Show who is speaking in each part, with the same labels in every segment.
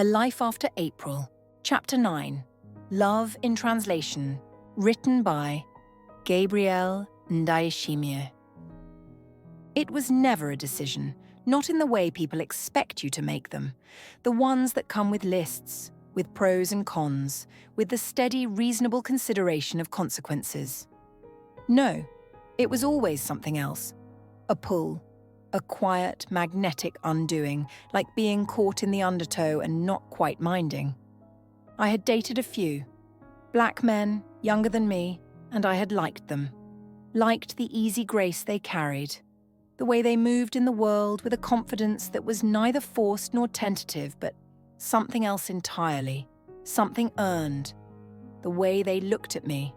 Speaker 1: A Life After April, Chapter 9, Love in Translation, written by Gabriel Ndayishimiye. It was never a decision, not in the way people expect you to make them, the ones that come with lists, with pros and cons, with the steady, reasonable consideration of consequences. No, it was always something else. A pull, a quiet, magnetic undoing, like being caught in the undertow and not quite minding. I had dated a few, black men, younger than me, and I had liked them. Liked the easy grace they carried, the way they moved in the world with a confidence that was neither forced nor tentative, but something else entirely, something earned. The way they looked at me,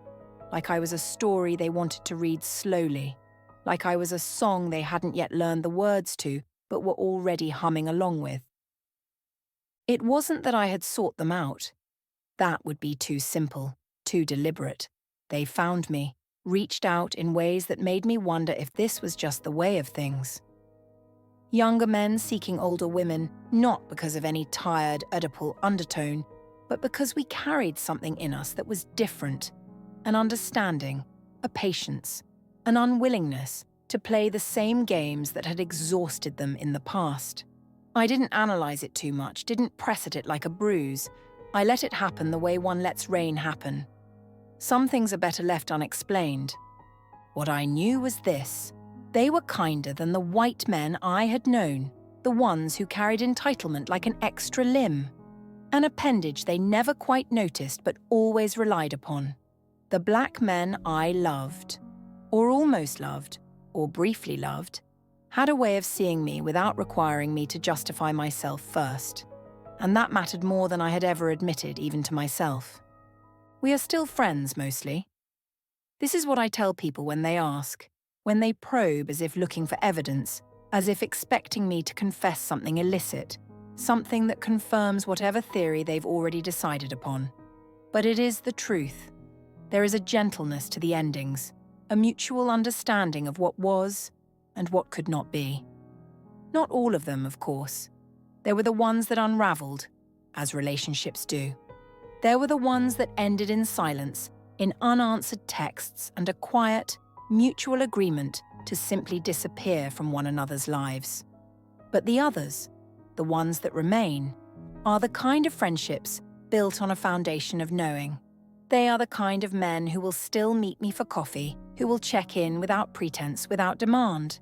Speaker 1: like I was a story they wanted to read slowly, like I was a song they hadn't yet learned the words to, but were already humming along with. It wasn't that I had sought them out. That would be too simple, too deliberate. They found me, reached out in ways that made me wonder if this was just the way of things. Younger men seeking older women, not because of any tired, Oedipal undertone, but because we carried something in us that was different, an understanding, a patience, an unwillingness to play the same games that had exhausted them in the past. I didn't analyze it too much, didn't press at it like a bruise. I let it happen the way one lets rain happen. Some things are better left unexplained. What I knew was this: they were kinder than the white men I had known, the ones who carried entitlement like an extra limb, an appendage they never quite noticed but always relied upon. The black men I loved, or almost loved, or briefly loved, had a way of seeing me without requiring me to justify myself first, and that mattered more than I had ever admitted even to myself. We are still friends, mostly. This is what I tell people when they ask, when they probe as if looking for evidence, as if expecting me to confess something illicit, something that confirms whatever theory they've already decided upon. But it is the truth. There is a gentleness to the endings, a mutual understanding of what was and what could not be. Not all of them, of course. There were the ones that unraveled, as relationships do. There were the ones that ended in silence, in unanswered texts and a quiet, mutual agreement to simply disappear from one another's lives. But the others, the ones that remain, are the kind of friendships built on a foundation of knowing. They are the kind of men who will still meet me for coffee, who will check in without pretense, without demand.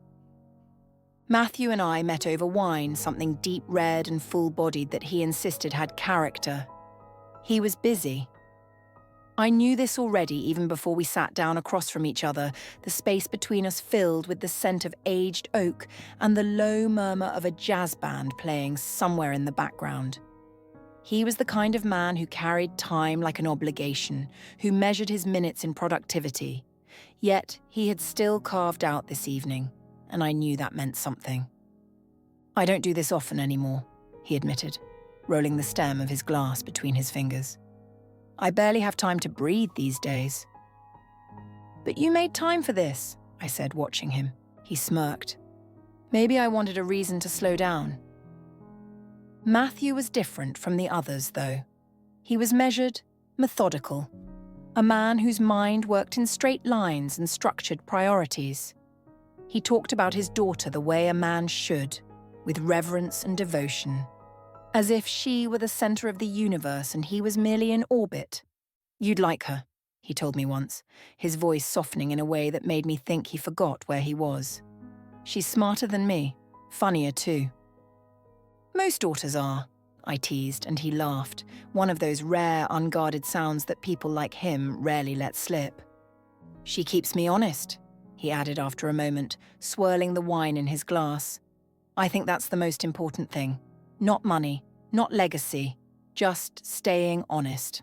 Speaker 1: Mathew and I met over wine, something deep red and full-bodied that he insisted had character. He was busy. I knew this already even before we sat down across from each other, the space between us filled with the scent of aged oak and the low murmur of a jazz band playing somewhere in the background. He was the kind of man who carried time like an obligation, who measured his minutes in productivity. Yet he had still carved out this evening, and I knew that meant something. "I don't do this often anymore," he admitted, rolling the stem of his glass between his fingers. "I barely have time to breathe these days." "But you made time for this," I said, watching him. He smirked. Maybe I wanted a reason to slow down. Mathew was different from the others, though. He was measured, methodical, a man whose mind worked in straight lines and structured priorities. He talked about his daughter the way a man should, with reverence and devotion, as if she were the center of the universe and he was merely in orbit. "You'd like her," he told me once, his voice softening in a way that made me think he forgot where he was. "She's smarter than me, funnier too." "Most daughters are," I teased, and he laughed, one of those rare, unguarded sounds that people like him rarely let slip. "She keeps me honest," he added after a moment, swirling the wine in his glass. "I think that's the most important thing. Not money, not legacy, just staying honest."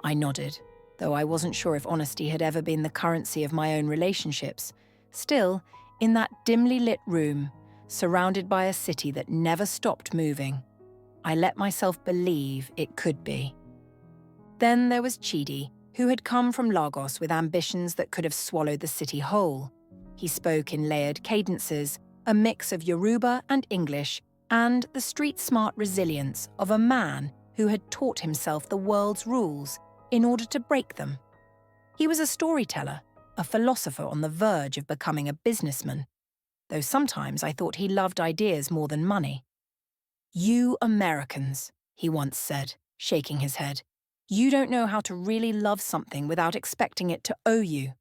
Speaker 1: I nodded, though I wasn't sure if honesty had ever been the currency of my own relationships. Still, in that dimly lit room, surrounded by a city that never stopped moving, I let myself believe it could be. Then there was Chidi, who had come from Lagos with ambitions that could have swallowed the city whole. He spoke in layered cadences, a mix of Yoruba and English, and the street-smart resilience of a man who had taught himself the world's rules in order to break them. He was a storyteller, a philosopher on the verge of becoming a businessman, though sometimes I thought he loved ideas more than money. "You Americans," he once said, shaking his head, "you don't know how to really love something without expecting it to owe you."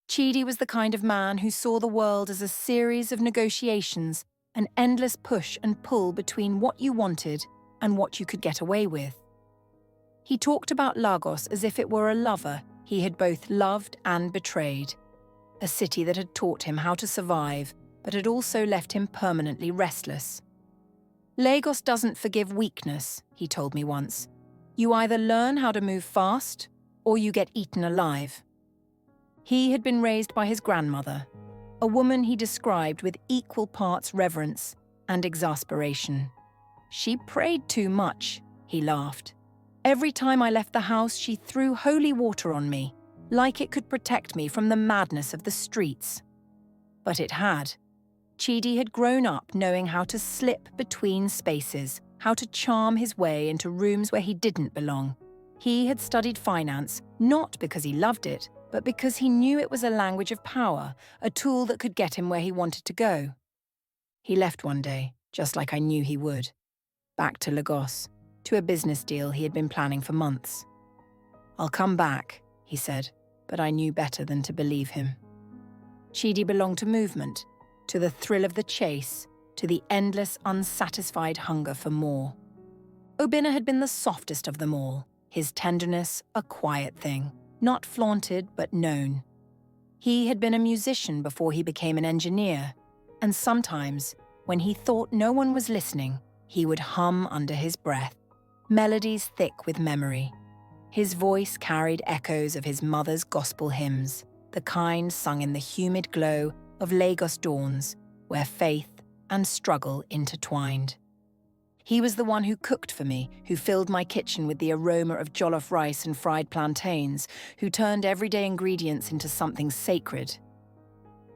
Speaker 1: Chidi was the kind of man who saw the world as a series of negotiations, an endless push and pull between what you wanted and what you could get away with. He talked about Lagos as if it were a lover he had both loved and betrayed, a city that had taught him how to survive but had also left him permanently restless. "Lagos doesn't forgive weakness," he told me once. "You either learn how to move fast or you get eaten alive." He had been raised by his grandmother, a woman he described with equal parts reverence and exasperation. "She prayed too much," he laughed. "Every time I left the house, she threw holy water on me, like it could protect me from the madness of the streets." But it had. Chidi had grown up knowing how to slip between spaces, how to charm his way into rooms where he didn't belong. He had studied finance, not because he loved it, but because he knew it was a language of power, a tool that could get him where he wanted to go. He left one day, just like I knew he would. Back to Lagos, to a business deal he had been planning for months. "I'll come back," he said, but I knew better than to believe him. Chidi belonged to movement, to the thrill of the chase, to the endless, unsatisfied hunger for more. Obinna had been the softest of them all, his tenderness a quiet thing, not flaunted but known. He had been a musician before he became an engineer, and sometimes, when he thought no one was listening, he would hum under his breath, melodies thick with memory. His voice carried echoes of his mother's gospel hymns, the kind sung in the humid glow of Lagos dawns, where faith and struggle intertwined. He was the one who cooked for me, who filled my kitchen with the aroma of jollof rice and fried plantains, who turned everyday ingredients into something sacred.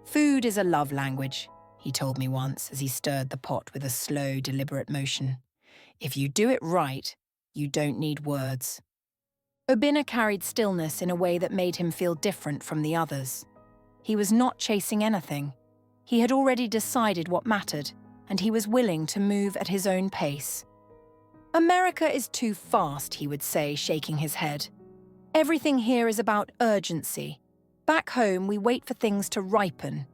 Speaker 1: "Food is a love language," he told me once as he stirred the pot with a slow, deliberate motion. "If you do it right, you don't need words." Obinna carried stillness in a way that made him feel different from the others. He was not chasing anything. He had already decided what mattered, and he was willing to move at his own pace. "America is too fast," he would say, shaking his head. "Everything here is about urgency. Back home, we wait for things to ripen.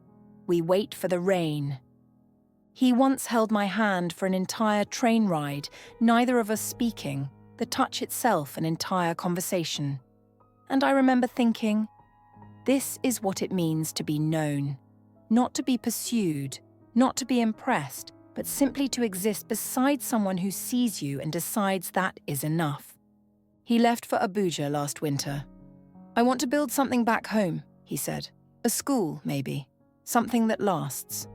Speaker 1: We wait for the rain." He once held my hand for an entire train ride, neither of us speaking, the touch itself an entire conversation. And I remember thinking, this is what it means to be known, not to be pursued, not to be impressed, but simply to exist beside someone who sees you and decides that is enough. He left for Abuja last winter. "I want to build something back home," he said. "A school, maybe. Something that lasts."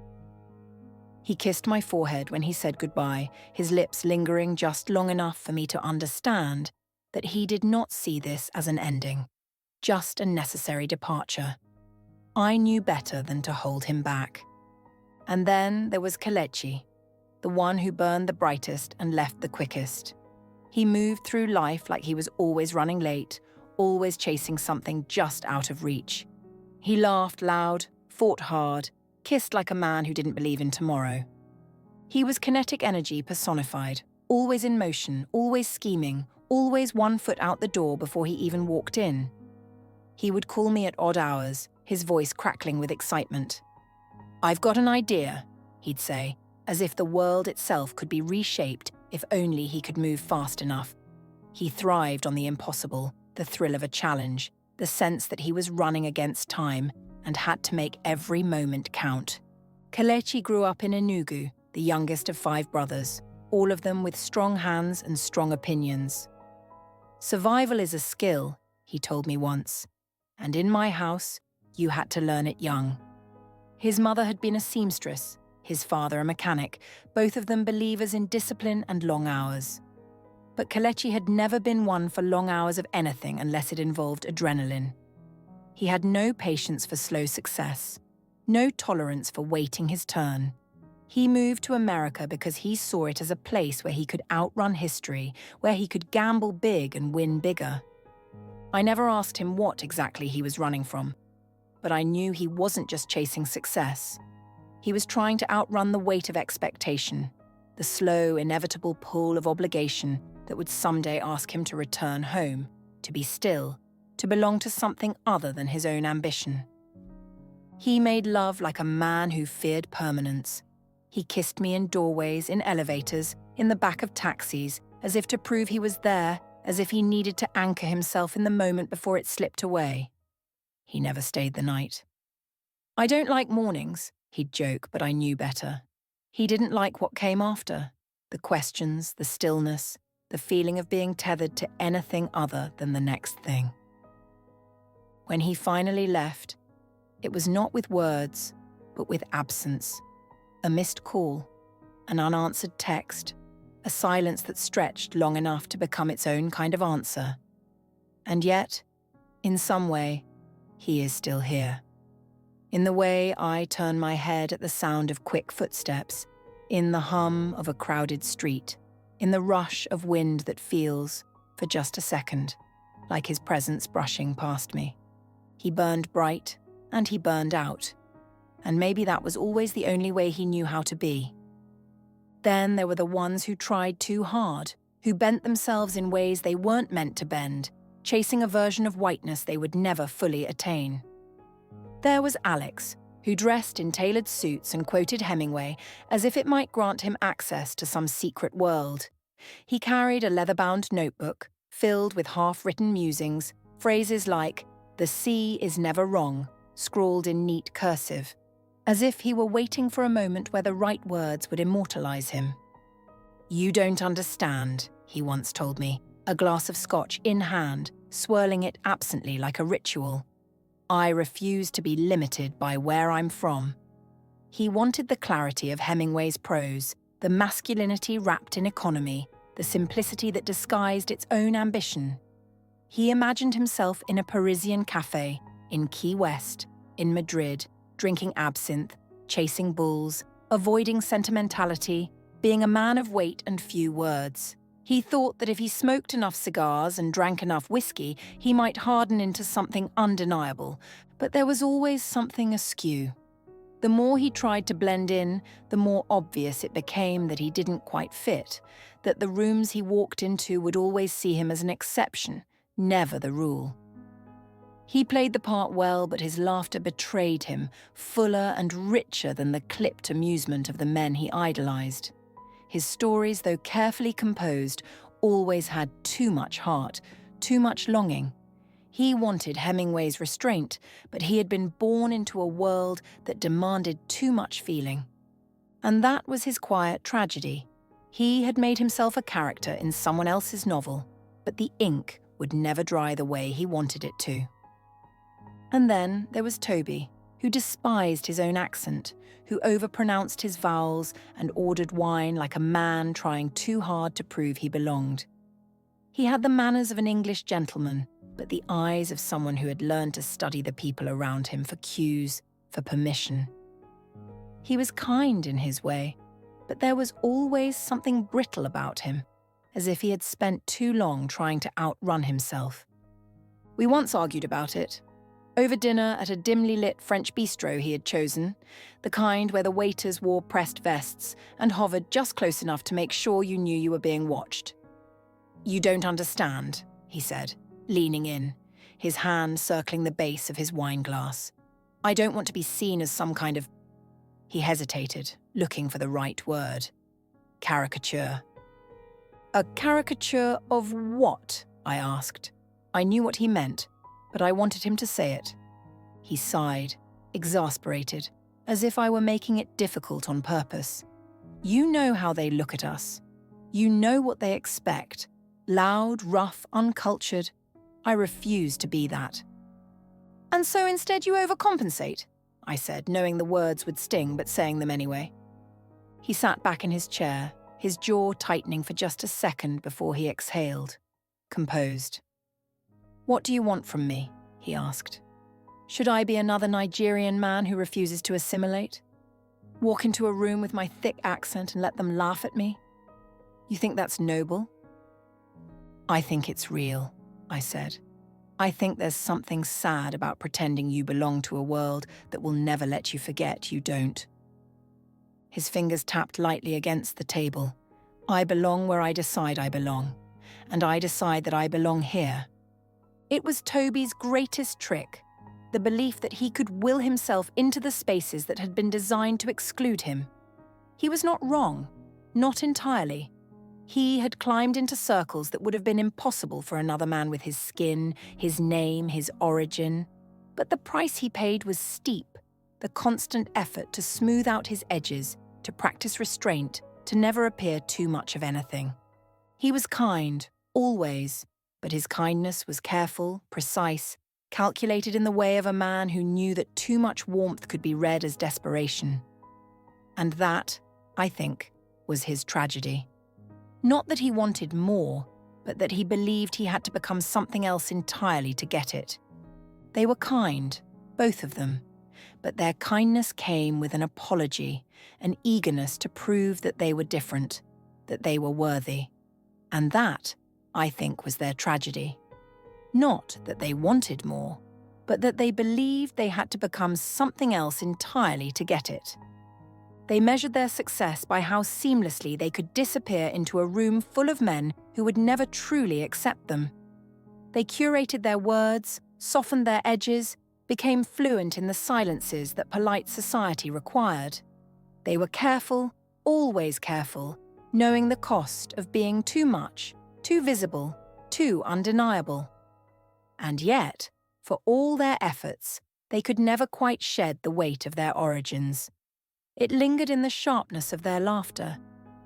Speaker 1: He kissed my forehead when he said goodbye, his lips lingering just long enough for me to understand that he did not see this as an ending, just a necessary departure. I knew better than to hold him back. And then there was Kelechi, the one who burned the brightest and left the quickest. He moved through life like he was always running late, always chasing something just out of reach. He laughed loud, fought hard, kissed like a man who didn't believe in tomorrow. He was kinetic energy personified, always in motion, always scheming, always 1 foot out the door before he even walked in. He would call me at odd hours, his voice crackling with excitement. "I've got an idea," he'd say, as if the world itself could be reshaped if only he could move fast enough. He thrived on the impossible, the thrill of a challenge, the sense that he was running against time and had to make every moment count. Kelechi grew up in Enugu, the youngest of 5 brothers, all of them with strong hands and strong opinions. "Survival is a skill," he told me once, "and in my house, you had to learn it young." His mother had been a seamstress, his father a mechanic, both of them believers in discipline and long hours. But Kelechi had never been one for long hours of anything unless it involved adrenaline. He had no patience for slow success, no tolerance for waiting his turn. He moved to America because he saw it as a place where he could outrun history, where he could gamble big and win bigger. I never asked him what exactly he was running from, but I knew he wasn't just chasing success. He was trying to outrun the weight of expectation, the slow, inevitable pull of obligation that would someday ask him to return home, to be still, to belong to something other than his own ambition. He made love like a man who feared permanence. He kissed me in doorways, in elevators, in the back of taxis, as if to prove he was there, as if he needed to anchor himself in the moment before it slipped away. He never stayed the night. "I don't like mornings," he'd joke, but I knew better. He didn't like what came after, the questions, the stillness, the feeling of being tethered to anything other than the next thing. When he finally left, it was not with words, but with absence. A missed call, an unanswered text, a silence that stretched long enough to become its own kind of answer. And yet, in some way, he is still here. In the way I turn my head at the sound of quick footsteps, in the hum of a crowded street, in the rush of wind that feels, for just a second, like his presence brushing past me. He burned bright, and he burned out. And maybe that was always the only way he knew how to be. Then there were the ones who tried too hard, who bent themselves in ways they weren't meant to bend, chasing a version of whiteness they would never fully attain. There was Alex, who dressed in tailored suits and quoted Hemingway as if it might grant him access to some secret world. He carried a leather-bound notebook filled with half-written musings, phrases like, "The sea is never wrong," scrawled in neat cursive, as if he were waiting for a moment where the right words would immortalize him. "You don't understand," he once told me, a glass of scotch in hand, swirling it absently like a ritual. "I refuse to be limited by where I'm from." He wanted the clarity of Hemingway's prose, the masculinity wrapped in economy, the simplicity that disguised its own ambition. He imagined himself in a Parisian cafe, in Key West, in Madrid, drinking absinthe, chasing bulls, avoiding sentimentality, being a man of weight and few words. He thought that if he smoked enough cigars and drank enough whiskey, he might harden into something undeniable, but there was always something askew. The more he tried to blend in, the more obvious it became that he didn't quite fit, that the rooms he walked into would always see him as an exception, never the rule. He played the part well, but his laughter betrayed him, fuller and richer than the clipped amusement of the men he idolized. His stories, though carefully composed, always had too much heart, too much longing. He wanted Hemingway's restraint, but he had been born into a world that demanded too much feeling. And that was his quiet tragedy. He had made himself a character in someone else's novel, but the ink would never dry the way he wanted it to. And then there was Tobi, who despised his own accent, who overpronounced his vowels and ordered wine like a man trying too hard to prove he belonged. He had the manners of an English gentleman, but the eyes of someone who had learned to study the people around him for cues, for permission. He was kind in his way, but there was always something brittle about him, as if he had spent too long trying to outrun himself. We once argued about it. Over dinner at a dimly lit French bistro he had chosen, the kind where the waiters wore pressed vests and hovered just close enough to make sure you knew you were being watched. "You don't understand," he said, leaning in, his hand circling the base of his wine glass. "I don't want to be seen as some kind of—" He hesitated, looking for the right word. "Caricature." "A caricature of what?" I asked. I knew what he meant, but I wanted him to say it. He sighed, exasperated, as if I were making it difficult on purpose. "You know how they look at us. You know what they expect. Loud, rough, uncultured. I refuse to be that." "And so instead you overcompensate," I said, knowing the words would sting, but saying them anyway. He sat back in his chair, his jaw tightening for just a second before he exhaled, composed. "What do you want from me?" he asked. "Should I be another Nigerian man who refuses to assimilate? Walk into a room with my thick accent and let them laugh at me? You think that's noble? I think it's real, I said. I think there's something sad about pretending you belong to a world that will never let you forget you don't. His fingers tapped lightly against the table. I belong where I decide I belong, and I decide that I belong here. It was Tobi's greatest trick, the belief that he could will himself into the spaces that had been designed to exclude him. He was not wrong, not entirely. He had climbed into circles that would have been impossible for another man with his skin, his name, his origin. But the price he paid was steep, the constant effort to smooth out his edges, to practice restraint, to never appear too much of anything. He was kind, always, but his kindness was careful, precise, calculated in the way of a man who knew that too much warmth could be read as desperation. And that, I think, was his tragedy. Not that he wanted more, but that he believed he had to become something else entirely to get it. They were kind, both of them, but their kindness came with an apology, an eagerness to prove that they were different, that they were worthy. And that, I think, was their tragedy. Not that they wanted more, but that they believed they had to become something else entirely to get it. They measured their success by how seamlessly they could disappear into a room full of men who would never truly accept them. They curated their words, softened their edges, became fluent in the silences that polite society required. They were careful, always careful, knowing the cost of being too much, too visible, too undeniable. And yet, for all their efforts, they could never quite shed the weight of their origins. It lingered in the sharpness of their laughter,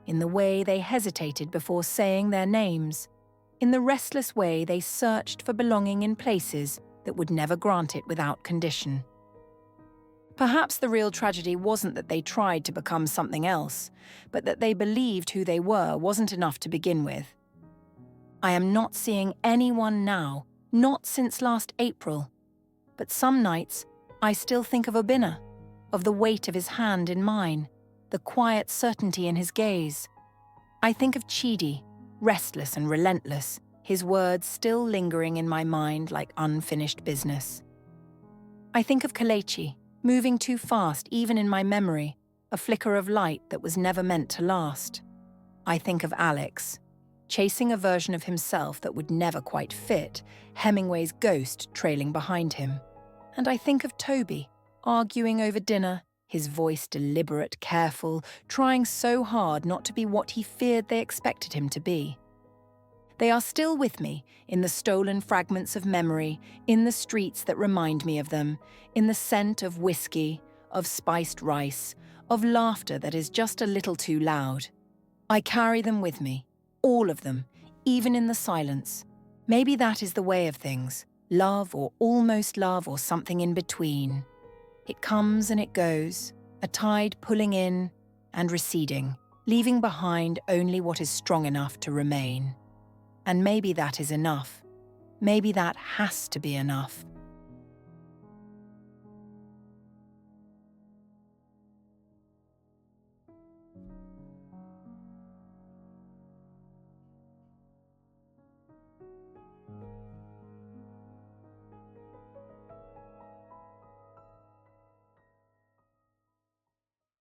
Speaker 1: in the way they hesitated before saying their names, in the restless way they searched for belonging in places that would never grant it without condition. Perhaps the real tragedy wasn't that they tried to become something else, but that they believed who they were wasn't enough to begin with. I am not seeing anyone now, not since last April, but some nights I still think of Obinna, of the weight of his hand in mine, the quiet certainty in his gaze. I think of Chidi, restless and relentless, his words still lingering in my mind like unfinished business. I think of Kelechi, moving too fast even in my memory, a flicker of light that was never meant to last. I think of Alex, chasing a version of himself that would never quite fit, Hemingway's ghost trailing behind him. And I think of Tobi, arguing over dinner, his voice deliberate, careful, trying so hard not to be what he feared they expected him to be. They are still with me, in the stolen fragments of memory, in the streets that remind me of them, in the scent of whiskey, of spiced rice, of laughter that is just a little too loud. I carry them with me, all of them, even in the silence. Maybe that is the way of things, love or almost love or something in between. It comes and it goes, a tide pulling in and receding, leaving behind only what is strong enough to remain. And maybe that is enough. Maybe that has to be enough.